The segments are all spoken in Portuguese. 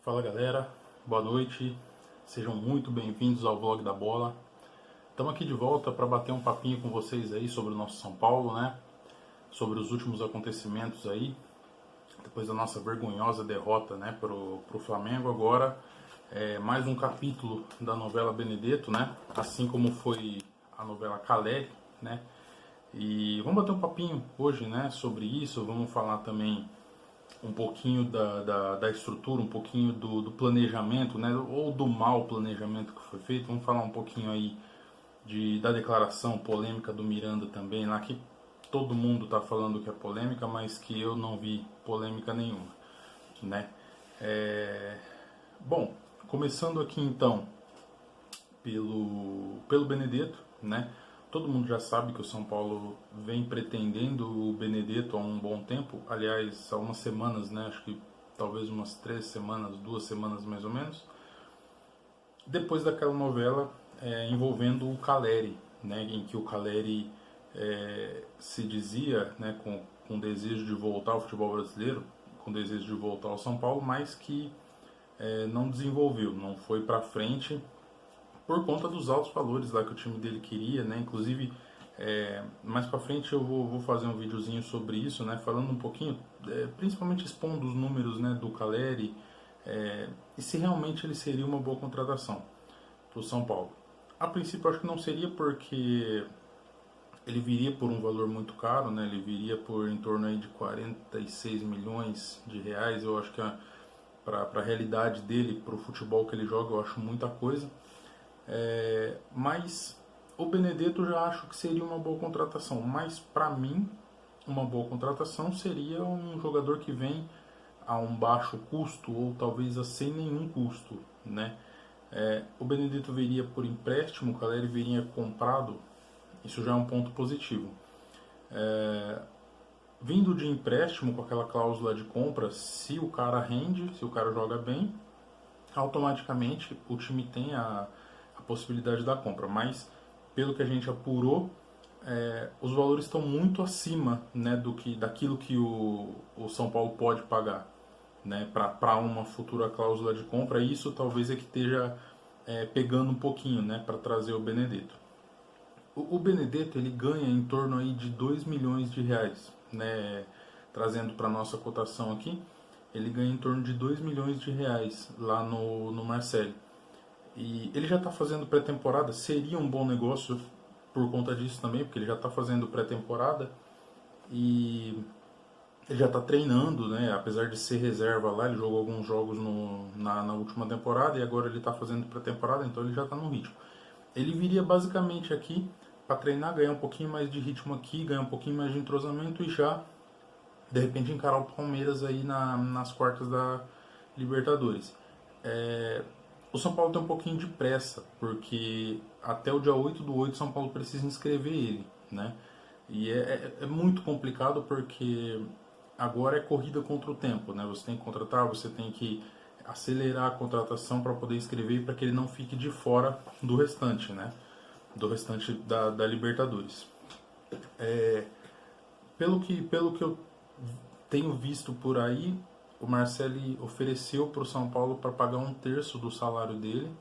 Fala galera, boa noite, sejam muito bem-vindos ao Vlog da Bola. Estamos aqui de volta para bater um papinho com vocês aí sobre o nosso São Paulo, né? Sobre os últimos acontecimentos aí, depois da nossa vergonhosa derrota, né, pro Flamengo. Agora mais um capítulo da novela Benedetto, né? Assim como foi a novela Caleri, né? E vamos bater um papinho hoje, né, sobre isso. Vamos falar também um pouquinho da estrutura, um pouquinho do planejamento, né, ou do mau planejamento que foi feito. Vamos falar um pouquinho aí da declaração polêmica do Miranda também, lá que todo mundo está falando que é polêmica, mas que eu não vi polêmica nenhuma, né? Bom, começando aqui então pelo Benedetto, né? Todo mundo já sabe que o São Paulo vem pretendendo o Benedetto há um bom tempo, aliás, há umas semanas, né? Acho que talvez umas 3 semanas, 2 semanas mais ou menos, depois daquela novela envolvendo o Caleri, né? Em que o Caleri se dizia, né, com desejo de voltar ao futebol brasileiro, com desejo de voltar ao São Paulo, mas que não desenvolveu, não foi para frente por conta dos altos valores lá que o time dele queria, né? Inclusive, mais para frente eu vou fazer um videozinho sobre isso, né? Falando um pouquinho, principalmente expondo os números, né, do Caleri, e se realmente ele seria uma boa contratação para o São Paulo. A princípio eu acho que não seria, porque ele viria por um valor muito caro, né? Ele viria por em torno aí de 46 milhões de reais. Eu acho que para a realidade dele, para o futebol que ele joga, eu acho muita coisa. Mas o Benedetto eu já acho que seria uma boa contratação. Mas para mim, uma boa contratação seria um jogador que vem a um baixo custo ou talvez a sem nenhum custo, né? O Benedetto viria por empréstimo, o Caleri viria comprado. Isso já é um ponto positivo. Vindo de empréstimo com aquela cláusula de compra, se o cara rende, se o cara joga bem, automaticamente o time tem a possibilidade da compra. Mas pelo que a gente apurou, os valores estão muito acima, né, daquilo que o São Paulo pode pagar, né, para uma futura cláusula de compra. E isso talvez é que esteja pegando um pouquinho, né, para trazer o Benedetto. O Benedetto ele ganha em torno aí de 2 milhões de reais, né, trazendo para nossa cotação aqui, ele ganha em torno de 2 milhões de reais lá no Marseille. E ele já está fazendo pré-temporada, seria um bom negócio por conta disso também, porque ele já está fazendo pré-temporada e ele já está treinando, né? Apesar de ser reserva lá, ele jogou alguns jogos na última temporada e agora ele está fazendo pré-temporada, então ele já está no ritmo. Ele viria basicamente aqui para treinar, ganhar um pouquinho mais de ritmo aqui, ganhar um pouquinho mais de entrosamento e já de repente encarar o Palmeiras aí nas quartas da Libertadores. O São Paulo tem um pouquinho de pressa, porque até o dia 8/8 São Paulo precisa inscrever ele, né? E é muito complicado, porque agora é corrida contra o tempo, né? Você tem que contratar, você tem que acelerar a contratação para poder inscrever, para que ele não fique de fora do restante, né? Do restante da Libertadores. Pelo que eu tenho visto por aí, o Marcelli ofereceu para o São Paulo para pagar 1/3 do salário dele,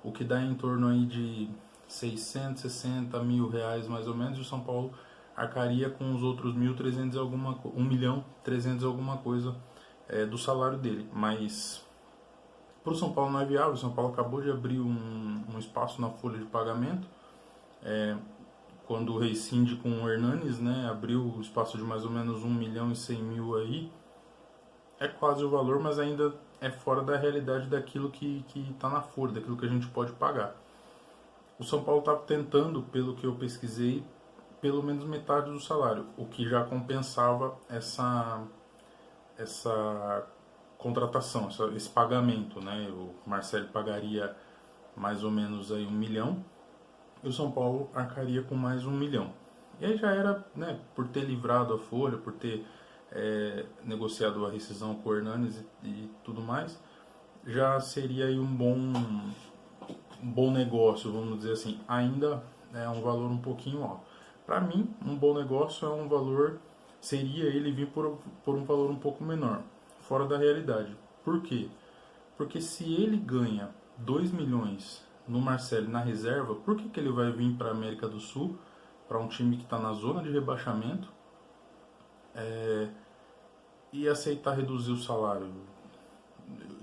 o que dá em torno aí de 660 mil reais mais ou menos, e o São Paulo arcaria com os outros 1.300 alguma 1.300.000 alguma coisa do salário dele. Mas para o São Paulo não é viável. O São Paulo acabou de abrir um espaço na folha de pagamento, quando rescinde com o Hernanes, né, abriu o espaço de mais ou menos 1.100.000 aí. É quase o valor, mas ainda é fora da realidade daquilo que está na folha, daquilo que a gente pode pagar. O São Paulo está tentando, pelo que eu pesquisei, pelo menos metade do salário, o que já compensava essa contratação, esse pagamento, né? O Marcelo pagaria mais ou menos aí 1 milhão e o São Paulo arcaria com mais 1 milhão. E aí já era, né, por ter livrado a folha, por ter negociado a rescisão com o Hernanes e tudo mais, já seria aí um bom negócio, vamos dizer assim. Ainda é um valor um pouquinho alto. Para mim, um bom negócio é um valor, seria ele vir por um valor um pouco menor, fora da realidade. Por quê? Porque se ele ganha 2 milhões no Marcelo na reserva, por que ele vai vir para a América do Sul, para um time que está na zona de rebaixamento, e aceitar reduzir o salário?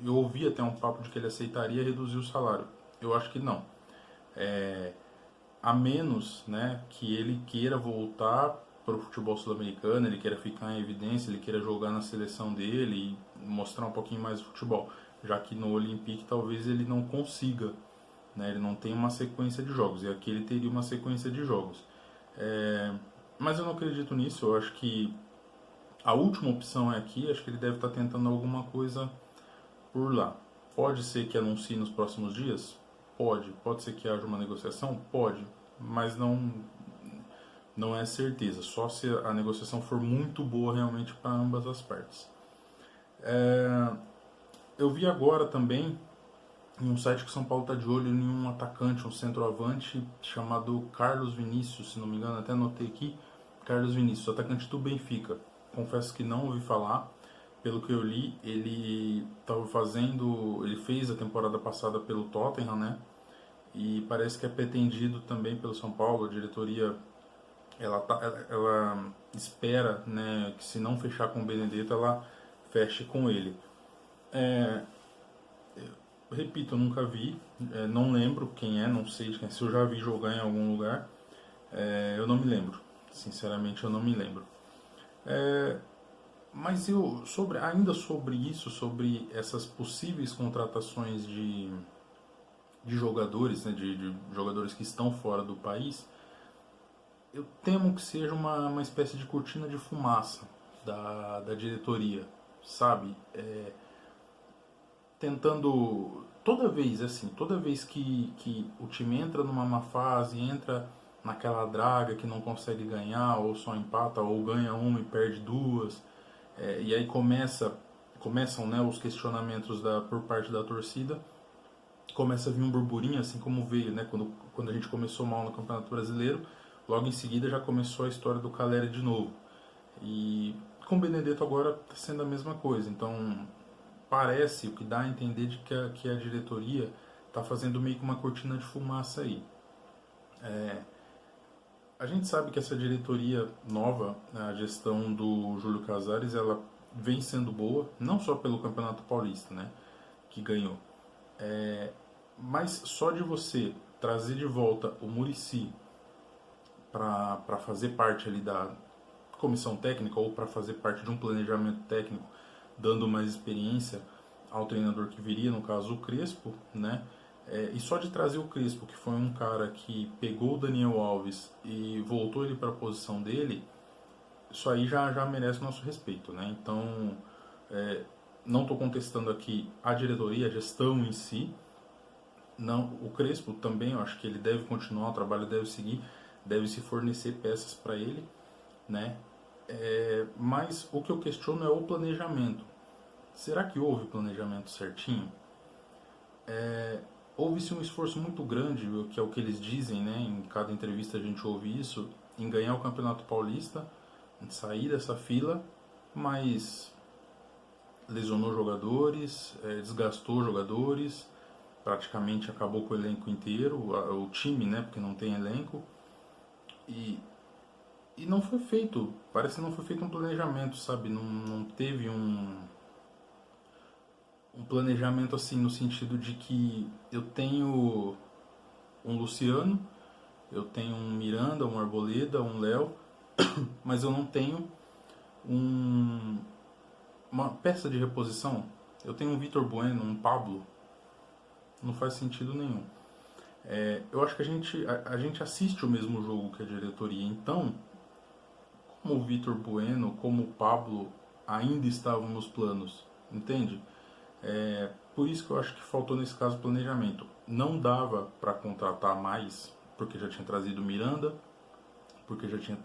Eu ouvi até um papo de que ele aceitaria reduzir o salário. Eu acho que não. A menos, né, que ele queira voltar para o futebol sul-americano, ele queira ficar em evidência, ele queira jogar na seleção dele e mostrar um pouquinho mais de futebol, já que no Olympique talvez ele não consiga, né, ele não tem uma sequência de jogos, e aqui ele teria uma sequência de jogos. Mas eu não acredito nisso, eu acho que a última opção é aqui, acho que ele deve estar tentando alguma coisa por lá. Pode ser que anuncie nos próximos dias? Pode ser que haja uma negociação? Pode, mas não é certeza, só se a negociação for muito boa realmente para ambas as partes. Eu vi agora também em um site que o São Paulo está de olho em um atacante, um centroavante chamado Carlos Vinícius, se não me engano, até anotei aqui, Carlos Vinícius, atacante do Benfica. Confesso que não ouvi falar, pelo que eu li, ele fez a temporada passada pelo Tottenham, né? E parece que é pretendido também pelo São Paulo, a diretoria ela espera, né, que se não fechar com o Benedetto, ela feche com ele. Repito, eu nunca vi, não lembro quem é, não sei se eu já vi jogar em algum lugar, eu não me lembro, sinceramente eu não me lembro. Mas ainda sobre isso, sobre essas possíveis contratações de jogadores, né, de jogadores que estão fora do país, eu temo que seja uma espécie de cortina de fumaça da diretoria, sabe? Tentando, toda vez que o time entra numa má fase, entra naquela draga que não consegue ganhar, ou só empata, ou ganha uma e perde duas, e aí começam, né, os questionamentos por parte da torcida, começa a vir um burburinho, assim como veio, né, quando a gente começou mal no Campeonato Brasileiro, logo em seguida já começou a história do Caleri de novo. E com o Benedetto agora está sendo a mesma coisa, então parece, o que dá a entender de que a diretoria está fazendo meio que uma cortina de fumaça aí. A gente sabe que essa diretoria nova, a gestão do Júlio Casares, ela vem sendo boa, não só pelo Campeonato Paulista, né, que ganhou, mas só de você trazer de volta o Muricy para fazer parte ali da comissão técnica ou para fazer parte de um planejamento técnico, dando mais experiência ao treinador que viria, no caso o Crespo, né? E só de trazer o Crespo, que foi um cara que pegou o Daniel Alves e voltou ele para a posição dele, isso aí já merece nosso respeito, né? Então, não estou contestando aqui a diretoria, a gestão em si. Não, o Crespo também, eu acho que ele deve continuar, o trabalho deve seguir, deve se fornecer peças para ele, né? Mas o que eu questiono é o planejamento. Será que houve planejamento certinho? Houve-se um esforço muito grande, que é o que eles dizem, né? Em cada entrevista a gente ouve isso, em ganhar o Campeonato Paulista, em sair dessa fila, mas lesionou jogadores, desgastou jogadores, praticamente acabou com o elenco inteiro, o time, né? Porque não tem elenco. E não foi feito, parece que não foi feito um planejamento, sabe? Não teve um planejamento assim, no sentido de que eu tenho um Luciano, eu tenho um Miranda, um Arboleda, um Léo, mas eu não tenho uma peça de reposição. Eu tenho um Vitor Bueno, um Pablo, não faz sentido nenhum. Eu acho que a gente assiste o mesmo jogo que a diretoria, então, como o Vitor Bueno, como o Pablo ainda estavam nos planos, entende? Por isso que eu acho que faltou nesse caso planejamento. Não dava para contratar mais, porque já tinha trazido o Miranda, porque já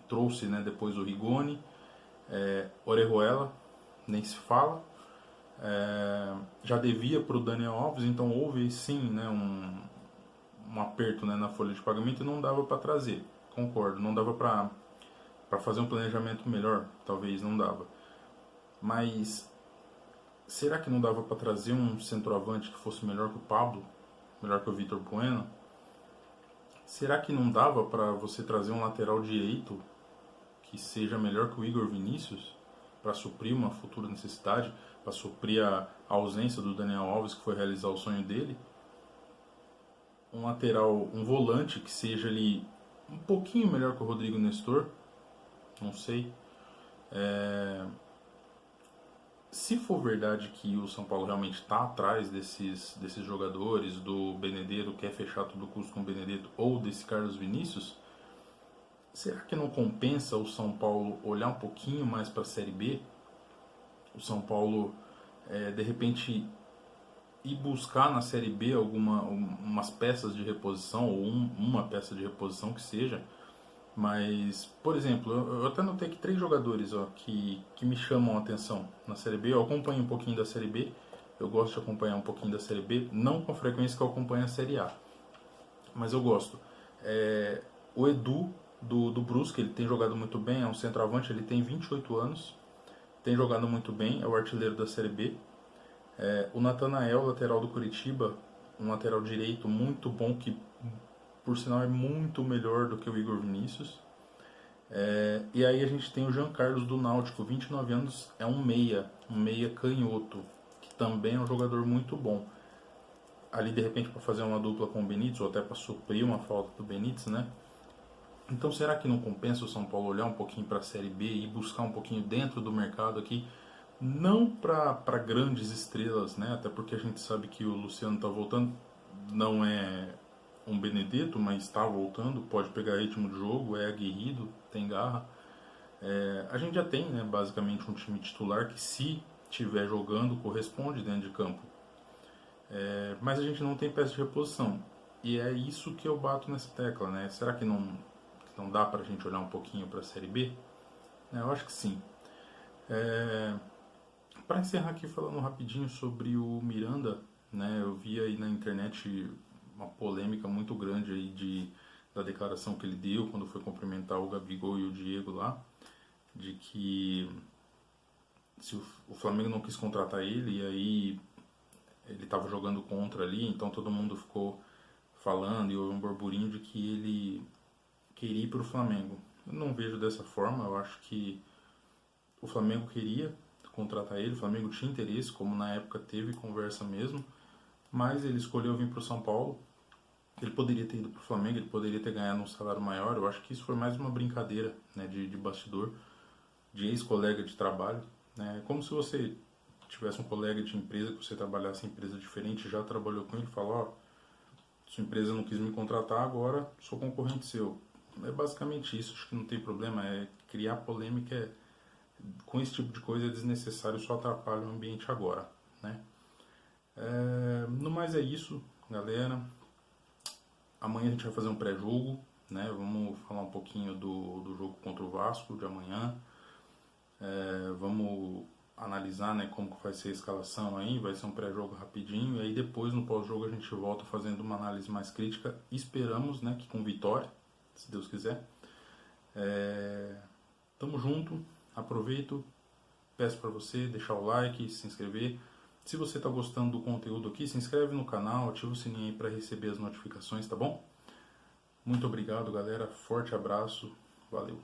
trouxe, né, depois o Rigoni, Orejuela, nem se fala. Já devia para o Daniel Alves, então houve sim, né, um aperto, né, na folha de pagamento e não dava para trazer, concordo, não dava para fazer um planejamento melhor, talvez não dava. Mas será que não dava para trazer um centroavante que fosse melhor que o Pablo? Melhor que o Vitor Bueno? Será que não dava para você trazer um lateral direito que seja melhor que o Igor Vinícius? Para suprir uma futura necessidade? Para suprir a ausência do Daniel Alves, que foi realizar o sonho dele? Um lateral, um volante que seja ali um pouquinho melhor que o Rodrigo Nestor? Não sei. Se for verdade que o São Paulo realmente está atrás desses jogadores, do Benedetto, quer fechar todo o custo com o Benedetto, ou desse Carlos Vinícius, será que não compensa o São Paulo olhar um pouquinho mais para a Série B? O São Paulo, de repente, ir buscar na Série B umas peças de reposição, ou uma peça de reposição que seja. Mas, por exemplo, eu até notei que 3 jogadores que me chamam a atenção na Série B. Eu acompanho um pouquinho da Série B, eu gosto de acompanhar um pouquinho da Série B, não com a frequência que eu acompanho a Série A, mas eu gosto. O Edu, do Brusque, ele tem jogado muito bem, é um centroavante, ele tem 28 anos, tem jogado muito bem, é o artilheiro da Série B. O Natanael, lateral do Curitiba, um lateral direito muito bom, que por sinal é muito melhor do que o Igor Vinícius. E aí a gente tem o Jean Carlos do Náutico, 29 anos, é um meia canhoto, que também é um jogador muito bom. Ali de repente para fazer uma dupla com o Benítez, ou até para suprir uma falta do Benítez, né? Então será que não compensa o São Paulo olhar um pouquinho para a Série B e buscar um pouquinho dentro do mercado aqui? Não para grandes estrelas, né? Até porque a gente sabe que o Luciano está voltando, não é um Benedetto, mas está voltando, pode pegar ritmo de jogo, é aguerrido, tem garra. A gente já tem, né, basicamente um time titular que, se estiver jogando, corresponde dentro de campo. Mas a gente não tem peça de reposição. E é isso que eu bato nessa tecla, né? Será que não dá para a gente olhar um pouquinho para a Série B? Eu acho que sim. Para encerrar aqui falando rapidinho sobre o Miranda, né? Eu vi aí na internet uma polêmica muito grande aí da declaração que ele deu quando foi cumprimentar o Gabigol e o Diego lá, de que se o Flamengo não quis contratar ele, e aí ele estava jogando contra ali, então todo mundo ficou falando e houve um burburinho de que ele queria ir para o Flamengo. Eu não vejo dessa forma, eu acho que o Flamengo queria contratar ele, o Flamengo tinha interesse, como na época teve conversa mesmo, mas ele escolheu vir para o São Paulo. Ele poderia ter ido para o Flamengo, ele poderia ter ganhado um salário maior. Eu acho que isso foi mais uma brincadeira, né, de bastidor, de ex-colega de trabalho. Né? Como se você tivesse um colega de empresa, que você trabalhasse em empresa diferente, já trabalhou com ele e falou: ó, sua empresa não quis me contratar, agora sou concorrente seu. É basicamente isso, acho que não tem problema. Criar polêmica com esse tipo de coisa é desnecessário, só atrapalha o ambiente agora. Né? No mais é isso, galera. Amanhã a gente vai fazer um pré-jogo, né? Vamos falar um pouquinho do jogo contra o Vasco de amanhã. Vamos analisar, né, como que vai ser a escalação aí. Vai ser um pré-jogo rapidinho. E aí depois, no pós-jogo, a gente volta fazendo uma análise mais crítica. Esperamos, né, que com vitória, se Deus quiser. Tamo junto. Aproveito. Peço para você deixar o like, se inscrever. Se você está gostando do conteúdo aqui, se inscreve no canal, ativa o sininho aí para receber as notificações, tá bom? Muito obrigado, galera. Forte abraço. Valeu.